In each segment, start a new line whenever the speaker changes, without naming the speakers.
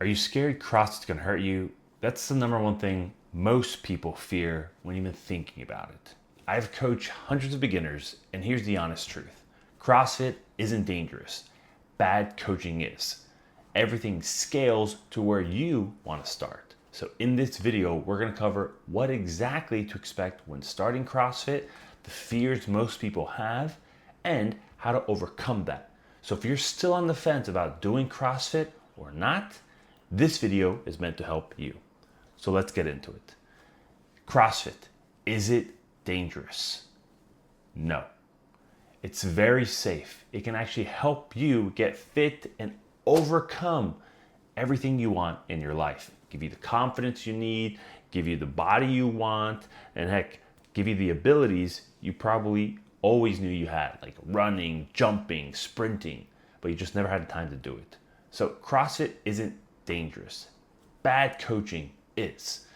Are you scared CrossFit's gonna hurt you? That's the number one thing most people fear when even thinking about it. I've coached hundreds of beginners, and here's the honest truth. CrossFit isn't dangerous. Bad coaching is. Everything scales to where you want to start. So in this video, we're gonna cover what exactly to expect when starting CrossFit, the fears most people have, and how to overcome that. So if you're still on the fence about doing CrossFit or not, this video is meant to help you. So let's get into it. CrossFit, is it dangerous? No. It's very safe. It can actually help you get fit and overcome everything you want in your life. Give you the confidence you need, give you the body you want, and heck, give you the abilities you probably always knew you had, like running, jumping, sprinting, but you just never had the time to do it. So CrossFit isn't dangerous. Bad coaching is.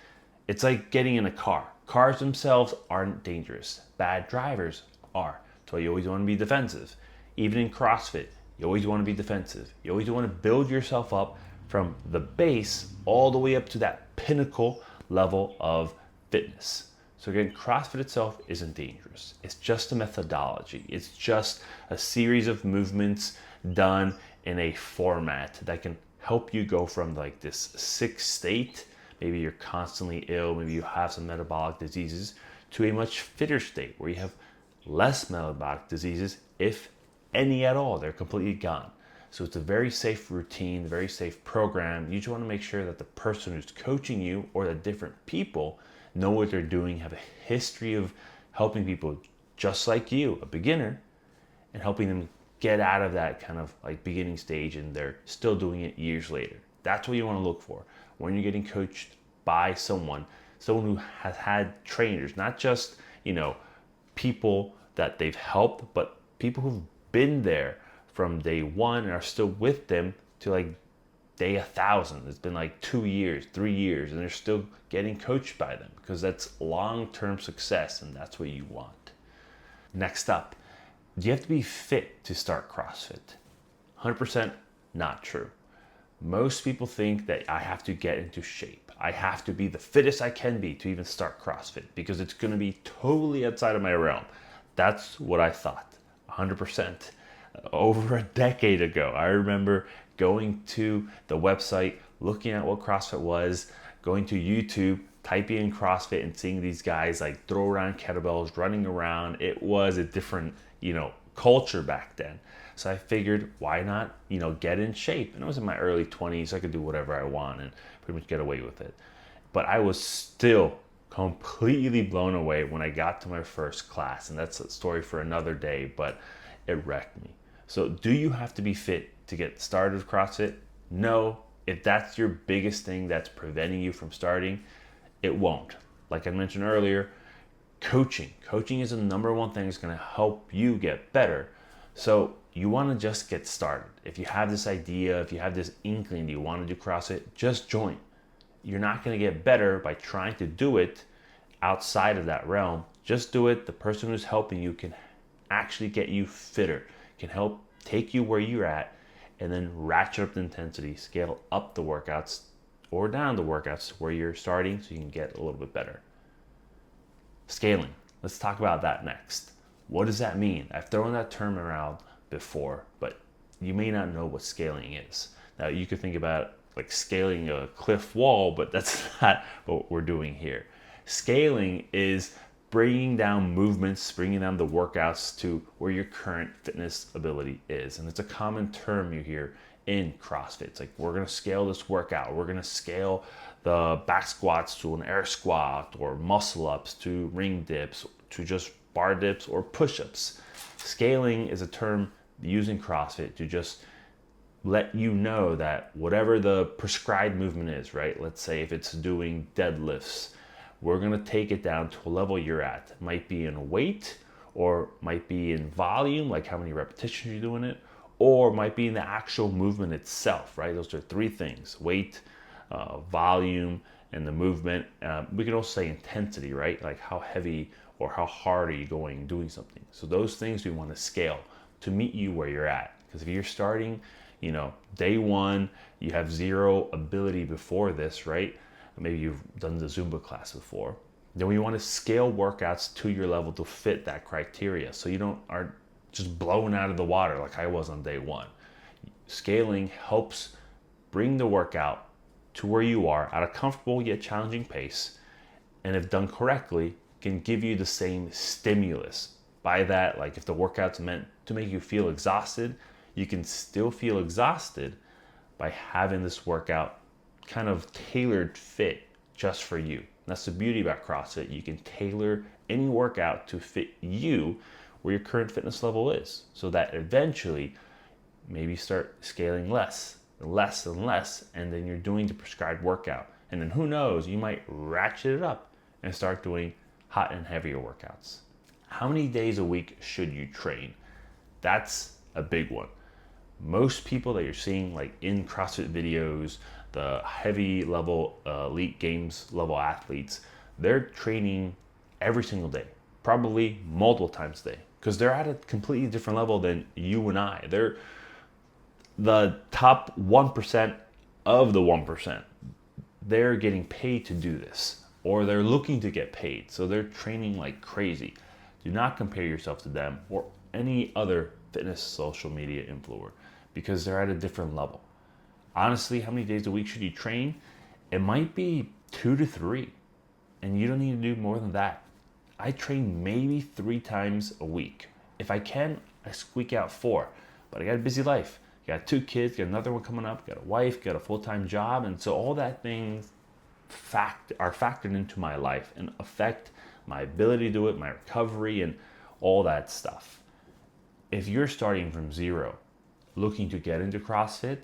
It's like getting in a car. Cars themselves aren't dangerous. Bad drivers are. That's why you always want to be defensive. Even in CrossFit, you always want to be defensive. You always want to build yourself up from the base all the way up to that pinnacle level of fitness. So again, CrossFit itself isn't dangerous. It's just a methodology. It's just a series of movements done in a format that can help you go from like this sick state, maybe you're constantly ill, maybe you have some metabolic diseases, to a much fitter state where you have less metabolic diseases, if any at all. They're completely gone. So it's a very safe routine, a very safe program. You just want to make sure that the person who's coaching you or the different people know what they're doing, have a history of helping people just like you, a beginner, and helping them get out of that kind of like beginning stage and they're still doing it years later. That's what you want to look for when you're getting coached by someone who has had trainers, not just, people that they've helped, but people who've been there from day one and are still with them to like day 1,000. It's been like 2 years, 3 years, and they're still getting coached by them because that's long-term success and that's what you want. Next up, do you have to be fit to start CrossFit? 100% not true. Most people think that I have to get into shape. I have to be the fittest I can be to even start CrossFit because it's going to be totally outside of my realm. That's what I thought, 100%. Over a decade ago, I remember going to the website, looking at what CrossFit was, going to YouTube, typing in CrossFit and seeing these guys like throw around kettlebells, running around. It was a different, culture back then. So I figured, why not, get in shape? And I was in my early 20s. I could do whatever I want and pretty much get away with it. But I was still completely blown away when I got to my first class. And that's a story for another day, but it wrecked me. So do you have to be fit to get started with CrossFit? No. If that's your biggest thing that's preventing you from starting, it won't. Like I mentioned earlier, coaching is the number one thing that's going to help you get better. So you want to just get started. If you have this idea, if you have this inkling that you want to do CrossFit, just join. You're not going to get better by trying to do it outside of that realm. Just do it. The person who's helping you can actually get you fitter, can help take you where you're at, and then ratchet up the intensity, scale up the workouts or down the workouts where you're starting so you can get a little bit better. Scaling. Let's talk about that next. What does that mean? I've thrown that term around before, but you may not know what scaling is. Now you could think about like scaling a cliff wall, but that's not what we're doing here. Scaling is bringing down movements, bringing down the workouts to where your current fitness ability is. And it's a common term you hear in CrossFit. It's like, we're going to scale this workout. We're going to scale the back squats to an air squat, or muscle ups to ring dips, to just bar dips or push-ups. Scaling is a term used in CrossFit to just let you know that whatever the prescribed movement is, right? Let's say if it's doing deadlifts, we're going to take it down to a level you're at. It might be in weight, or might be in volume, like how many repetitions you're doing it, or might be in the actual movement itself, right? Those are three things: weight, volume, and the movement. We can also say intensity, right? Like how heavy or how hard are you going doing something. So those things we want to scale to meet you where you're at. Because if you're starting, Day one, you have zero ability before this, right? Maybe you've done the Zumba class before. Then we want to scale workouts to your level to fit that criteria, so you aren't just blown out of the water like I was on day one. Scaling helps bring the workout to where you are at a comfortable yet challenging pace, and if done correctly, can give you the same stimulus. By that, like if the workout's meant to make you feel exhausted, you can still feel exhausted by having this workout kind of tailored fit just for you. And that's the beauty about CrossFit. You can tailor any workout to fit you where your current fitness level is, so that eventually maybe start scaling less, and then you're doing the prescribed workout. And then who knows, you might ratchet it up and start doing hot and heavier workouts. How many days a week should you train? That's a big one. Most people that you're seeing like in CrossFit videos, the heavy level elite games level athletes, they're training every single day, probably multiple times a day, because they're at a completely different level than you and I. They're the top 1% of the 1%. They're getting paid to do this, or they're looking to get paid, so they're training like crazy. Do not compare yourself to them or any other fitness social media influencer, because they're at a different level. Honestly, how many days a week should you train? It might be 2 to 3, and you don't need to do more than that. I train maybe 3 times a week. If I can, I squeak out 4, but I got a busy life. Got 2 kids, got another one coming up, got a wife, got a full-time job, and so all that things are factored into my life and affect my ability to do it, my recovery, and all that stuff. If you're starting from zero, looking to get into CrossFit,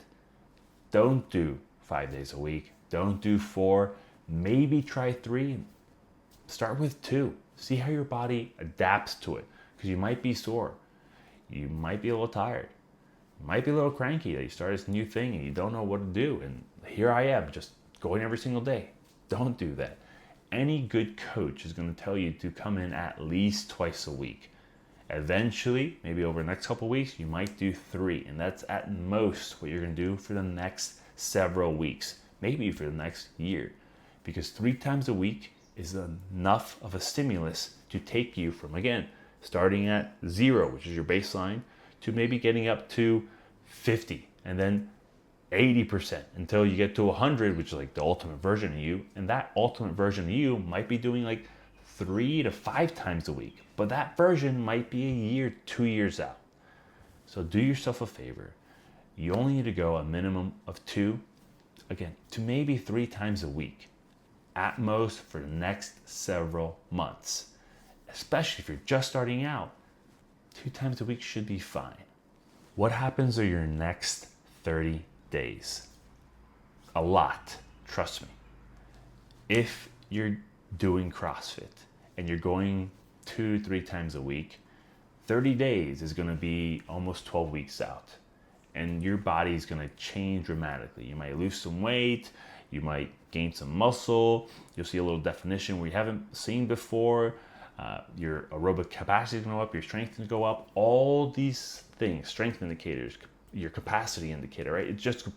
don't do 5 days a week. Don't do 4. Maybe try 3. Start with 2. See how your body adapts to it, because you might be sore. You might be a little tired. You might be a little cranky that you start this new thing and you don't know what to do. And here I am, just going every single day. Don't do that. Any good coach is going to tell you to come in at least twice a week. Eventually, maybe over the next couple of weeks, you might do 3. And that's at most what you're going to do for the next several weeks, maybe for the next year. Because 3 times a week is enough of a stimulus to take you from, again, starting at 0, which is your baseline, to maybe getting up to 50 and then 80% until you get to 100, which is like the ultimate version of you. And that ultimate version of you might be doing like 3 to 5 times a week, but that version might be a year, 2 years out. So do yourself a favor. You only need to go a minimum of 2, again, to maybe 3 times a week at most for the next several months. Especially if you're just starting out, 2 times a week should be fine. What happens are your next 30 days? A lot, trust me. If you're doing CrossFit and you're going 2-3 times a week, 30 days is going to be almost 12 weeks out. And your body is going to change dramatically. You might lose some weight, you might gain some muscle, you'll see a little definition where you haven't seen before. Your aerobic capacity is going to go up, your strength is going to go up, all these things, strength indicators, your capacity indicator, right? It's just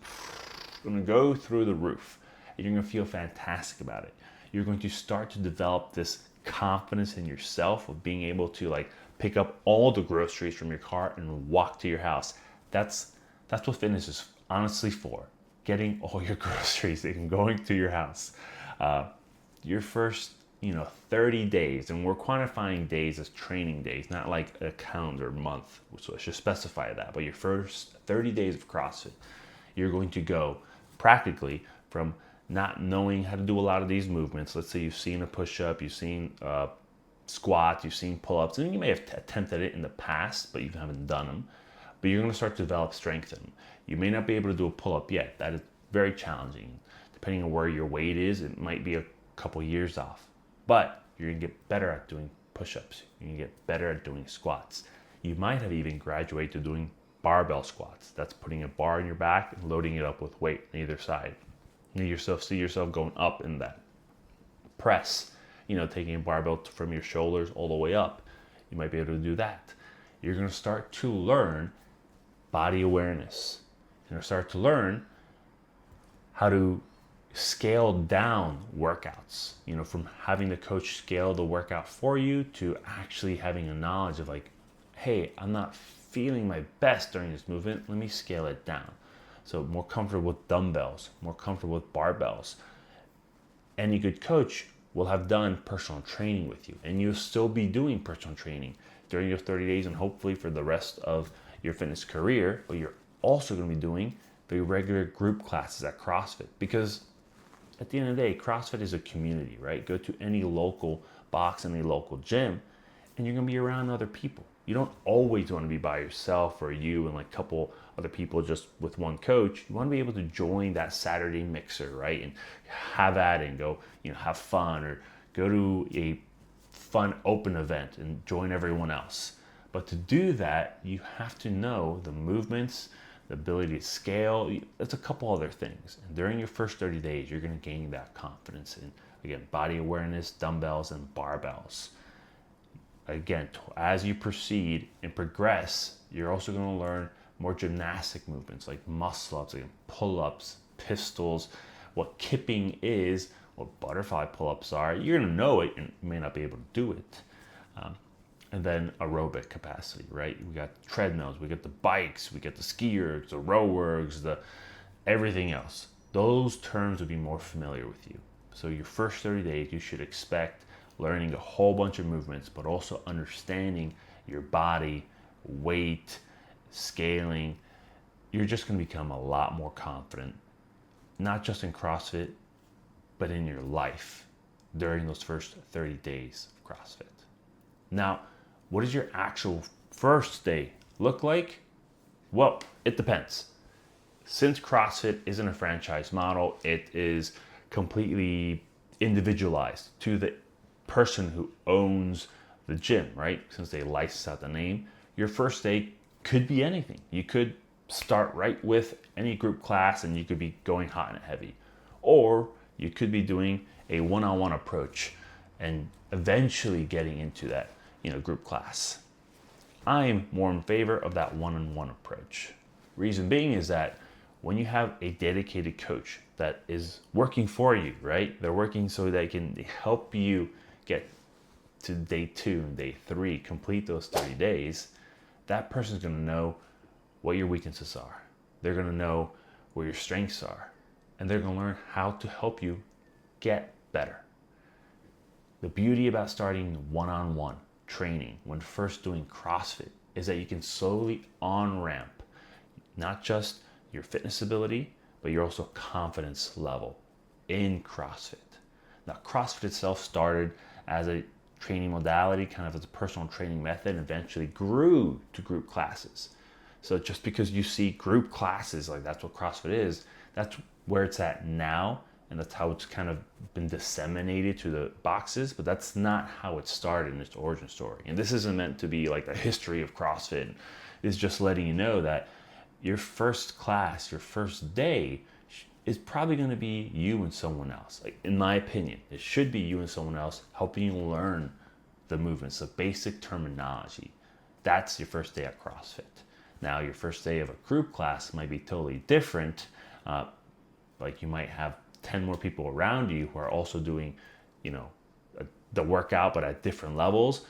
going to go through the roof. And you're going to feel fantastic about it. You're going to start to develop this confidence in yourself of being able to like pick up all the groceries from your car and walk to your house. That's what fitness is honestly for. Getting all your groceries and going to your house. Your first 30 days, and we're quantifying days as training days, not like a calendar month, so I should specify that, but your first 30 days of CrossFit, you're going to go practically from not knowing how to do a lot of these movements. Let's say you've seen a push-up, you've seen squats, you've seen pull-ups, and you may have attempted it in the past, but you haven't done them, but you're going to start to develop strength in them. You may not be able to do a pull-up yet. That is very challenging. Depending on where your weight is, it might be a couple years off. But you're going to get better at doing push-ups. You're going to get better at doing squats. You might have even graduated to doing barbell squats. That's putting a bar in your back and loading it up with weight on either side. You see yourself going up in that. Press, taking a barbell from your shoulders all the way up. You might be able to do that. You're going to start to learn body awareness. and start to learn how to scale down workouts, from having the coach scale the workout for you to actually having a knowledge of like, hey, I'm not feeling my best during this movement. Let me scale it down. So more comfortable with dumbbells, more comfortable with barbells. Any good coach will have done personal training with you, and you'll still be doing personal training during your 30 days and hopefully for the rest of your fitness career, but you're also going to be doing the regular group classes at CrossFit, because at the end of the day, CrossFit is a community, right? Go to any local box, any local gym, and you're going to be around other people. You don't always want to be by yourself or you and like a couple other people just with one coach. You want to be able to join that Saturday mixer, right? And have at it and go, have fun, or go to a fun open event and join everyone else. But to do that, you have to know the movements, the ability to scale. That's a couple other things. And during your first 30 days, you're going to gain that confidence in, again, body awareness, dumbbells, and barbells. Again, as you proceed and progress, you're also going to learn more gymnastic movements like muscle-ups, like pull-ups, pistols, what kipping is, what butterfly pull-ups are. You're going to know it and you may not be able to do it. And then aerobic capacity, right? We got treadmills, we got the bikes, we got the ski ergs, the row ergs, the everything else. Those terms would be more familiar with you. So your first 30 days, you should expect learning a whole bunch of movements, but also understanding your body, weight, scaling. You're just going to become a lot more confident, not just in CrossFit, but in your life during those first 30 days of CrossFit. Now, what does your actual first day look like? Well, it depends. Since CrossFit isn't a franchise model, it is completely individualized to the person who owns the gym, right? Since they license out the name, your first day could be anything. You could start right with any group class and you could be going hot and heavy. Or you could be doing a one-on-one approach and eventually getting into that, group class. I'm more in favor of that one-on-one approach. Reason being is that when you have a dedicated coach that is working for you, right? They're working so they can help you get to day 2 and day 3, complete those 30 days. That person's going to know what your weaknesses are. They're going to know where your strengths are, and they're going to learn how to help you get better. The beauty about starting one-on-one training when first doing CrossFit is that you can slowly on-ramp not just your fitness ability, but your also confidence level in CrossFit. Now, CrossFit itself started as a training modality, kind of as a personal training method, and eventually grew to group classes. So just because you see group classes, like that's what CrossFit is, that's where it's at now, and that's how it's kind of been disseminated to the boxes, but that's not how it started in its origin story. And this isn't meant to be like the history of CrossFit. It's just letting you know that your first class, your first day is probably going to be you and someone else. Like, in my opinion, it should be you and someone else helping you learn the movements, the basic terminology. That's your first day at CrossFit. Now, your first day of a group class might be totally different. Like you might have 10 more people around you who are also doing, the workout, but at different levels.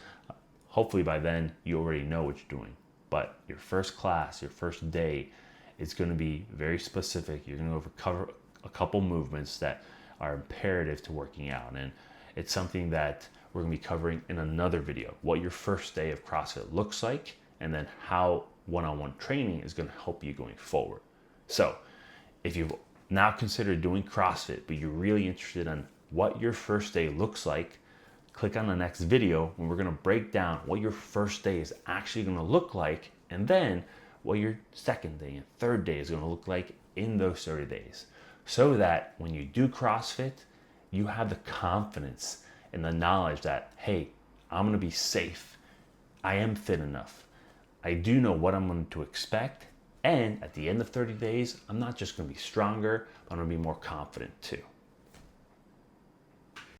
Hopefully by then you already know what you're doing. But your first class, your first day, it's going to be very specific. You're going to cover a couple movements that are imperative to working out. And it's something that we're going to be covering in another video, what your first day of CrossFit looks like, and then how one-on-one training is going to help you going forward. So if you've now considered doing CrossFit, but you're really interested in what your first day looks like, click on the next video when we're going to break down what your first day is actually going to look like, and then what your second day and third day is going to look like in those 30 days. So that when you do CrossFit, you have the confidence and the knowledge that, hey, I'm going to be safe. I am fit enough. I do know what I'm going to expect. And at the end of 30 days, I'm not just going to be stronger, but I'm going to be more confident too.